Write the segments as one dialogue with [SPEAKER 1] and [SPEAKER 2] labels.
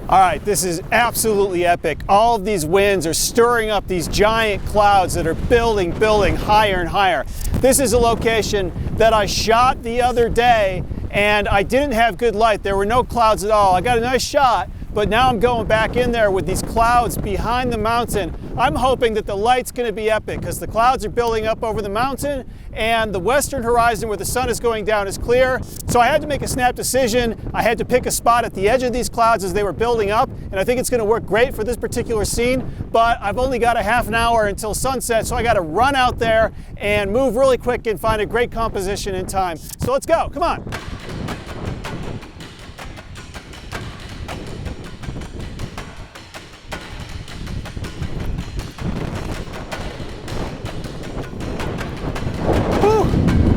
[SPEAKER 1] All right, this is absolutely epic. All of these winds are stirring up these giant clouds that are building higher and higher. This is a location that I shot the other day and I didn't have good light. There were no clouds at all. I got a nice shot, but now I'm going back in there with these clouds behind the mountain. I'm hoping that the light's going to be epic because the clouds are building up over the mountain and the western horizon where the sun is going down is clear. So I had to make a snap decision. I had to pick a spot at the edge of these clouds as they were building up, and I think it's going to work great for this particular scene, but I've only got a half an hour until sunset, so I got to run out there and move really quick and find a great composition in time. So let's go, come on.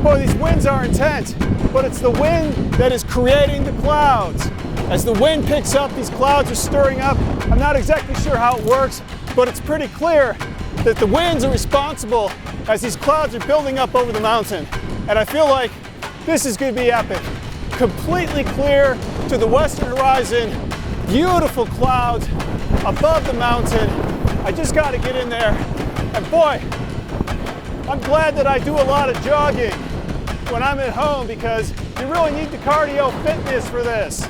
[SPEAKER 1] Boy, these winds are intense, but it's the wind that is creating the clouds. As the wind picks up, these clouds are stirring up. I'm not exactly sure how it works, but it's pretty clear that the winds are responsible as these clouds are building up over the mountain. And I feel like this is going to be epic. Completely clear to the western horizon, beautiful clouds above the mountain. I just got to get in there, and boy, I'm glad that I do a lot of jogging when I'm at home because you really need the cardio fitness for this.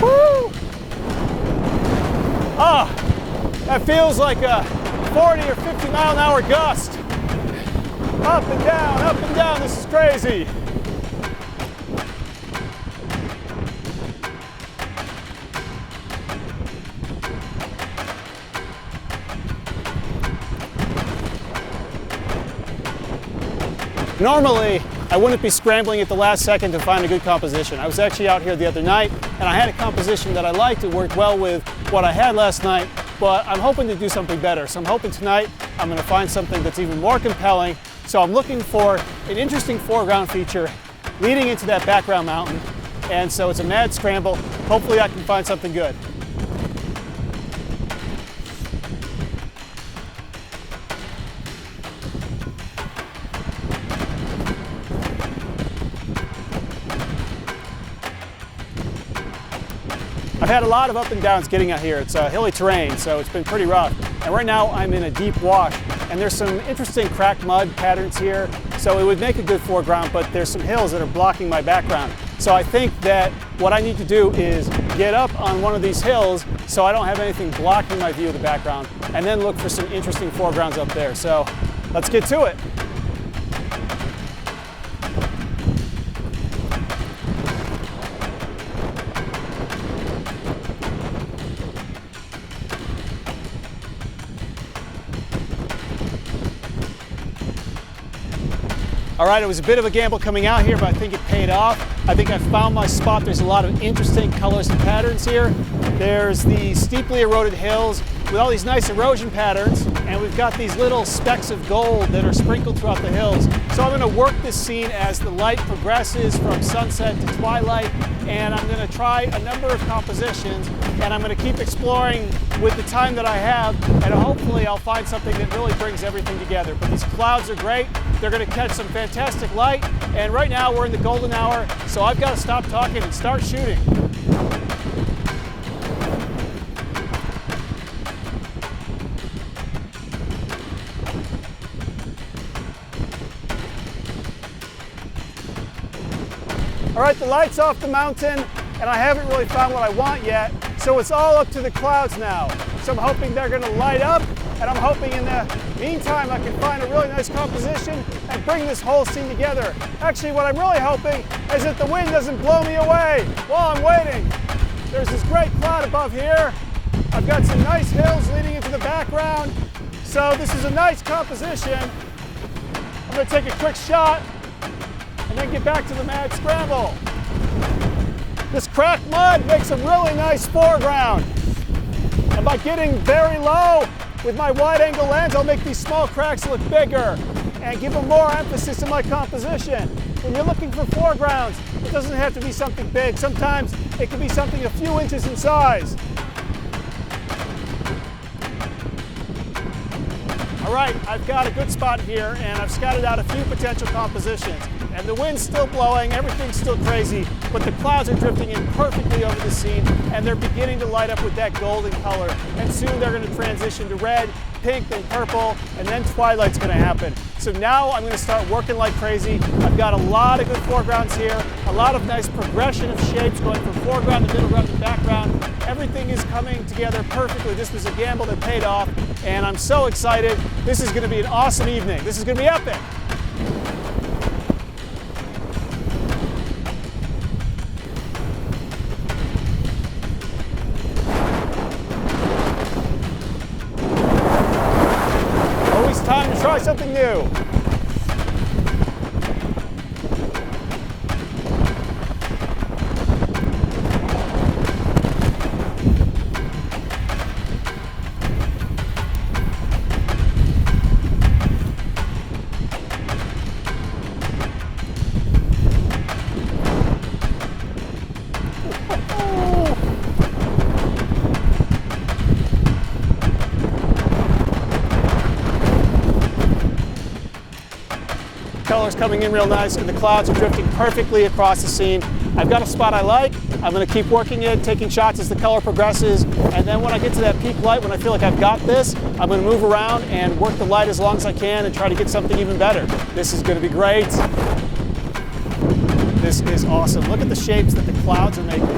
[SPEAKER 1] Woo! Ah, that feels like a 40 or 50 mile an hour gust. Up and down, this is crazy. Normally, I wouldn't be scrambling at the last second to find a good composition. I was actually out here the other night and I had a composition that I liked. It worked well with what I had last night, but I'm hoping to do something better. So I'm hoping tonight I'm going to find something that's even more compelling. So I'm looking for an interesting foreground feature leading into that background mountain. And so it's a mad scramble. Hopefully I can find something good. I've had a lot of up and downs getting out here. It's hilly terrain, so it's been pretty rough. And right now I'm in a deep wash, and there's some interesting cracked mud patterns here, so it would make a good foreground, but there's some hills that are blocking my background. So I think that what I need to do is get up on one of these hills so I don't have anything blocking my view of the background, and then look for some interesting foregrounds up there. So let's get to it. All right, it was a bit of a gamble coming out here, but I think it paid off. I think I found my spot. There's a lot of interesting colors and patterns here. There's the steeply eroded hills with all these nice erosion patterns, and we've got these little specks of gold that are sprinkled throughout the hills. So I'm going to work this scene as the light progresses from sunset to twilight, and I'm going to try a number of compositions, and I'm going to keep exploring with the time that I have, and hopefully I'll find something that really brings everything together. But these clouds are great. They're going to catch some fantastic light, and right now we're in the golden hour, so I've got to stop talking and start shooting. All right, the light's off the mountain, and I haven't really found what I want yet, so it's all up to the clouds now. So I'm hoping they're going to light up, and I'm hoping in the meantime I can find a really nice composition and bring this whole scene together. Actually, what I'm really hoping is that the wind doesn't blow me away while I'm waiting. There's this great cloud above here. I've got some nice hills leading into the background, so this is a nice composition. I'm going to take a quick shot and then get back to the mad scramble. This cracked mud makes a really nice foreground. And by getting very low with my wide-angle lens, I'll make these small cracks look bigger and give them more emphasis in my composition. When you're looking for foregrounds, it doesn't have to be something big. Sometimes it can be something a few inches in size. All right, I've got a good spot here, and I've scouted out a few potential compositions. and the wind's still blowing, everything's still crazy, but the clouds are drifting in perfectly over the scene, and they're beginning to light up with that golden color, and soon they're going to transition to red, pink, then purple, and then twilight's going to happen. So now I'm going to start working like crazy. I've got a lot of good foregrounds here, a lot of nice progression of shapes going from foreground to middle ground to background. Everything is coming together perfectly. This was a gamble that paid off, and I'm so excited. This is going to be an awesome evening. This is going to be epic. Always time to try something new. Colors coming in real nice, and the clouds are drifting perfectly across the scene. I've got a spot I like. I'm going to keep working it, taking shots as the color progresses, and then when I get to that peak light, when I feel like I've got this, I'm going to move around and work the light as long as I can and try to get something even better. This is going to be great. This is awesome. Look at the shapes that the clouds are making.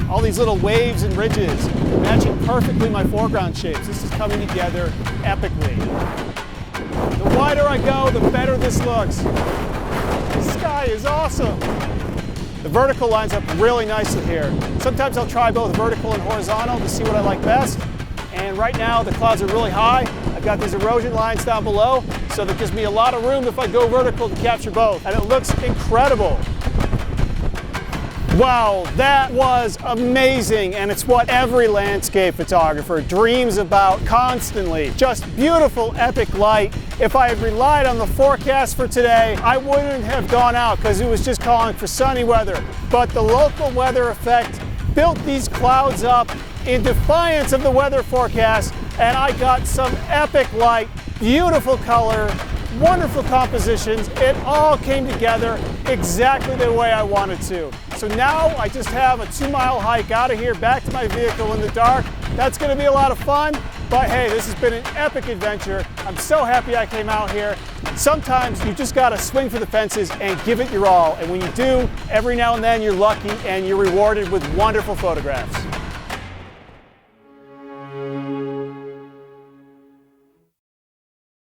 [SPEAKER 1] All these little waves and ridges matching perfectly my foreground shapes. This is coming together epically. The wider I go, the better this looks. The sky is awesome. The vertical lines up really nicely here. Sometimes I'll try both vertical and horizontal to see what I like best. And right now the clouds are really high. I've got these erosion lines down below, so that gives me a lot of room if I go vertical to capture both. And it looks incredible. Wow, that was amazing, and it's what every landscape photographer dreams about constantly. Just beautiful, epic light. If I had relied on the forecast for today, I wouldn't have gone out because it was just calling for sunny weather. But the local weather effect built these clouds up in defiance of the weather forecast, and I got some epic light, beautiful color, wonderful compositions. It all came together exactly the way I wanted to. So now I just have a 2-mile hike out of here back to my vehicle in the dark. That's going to be a lot of fun, but hey, this has been an epic adventure. I'm so happy I came out here. Sometimes you just got to swing for the fences and give it your all. And when you do, every now and then you're lucky and you're rewarded with wonderful photographs.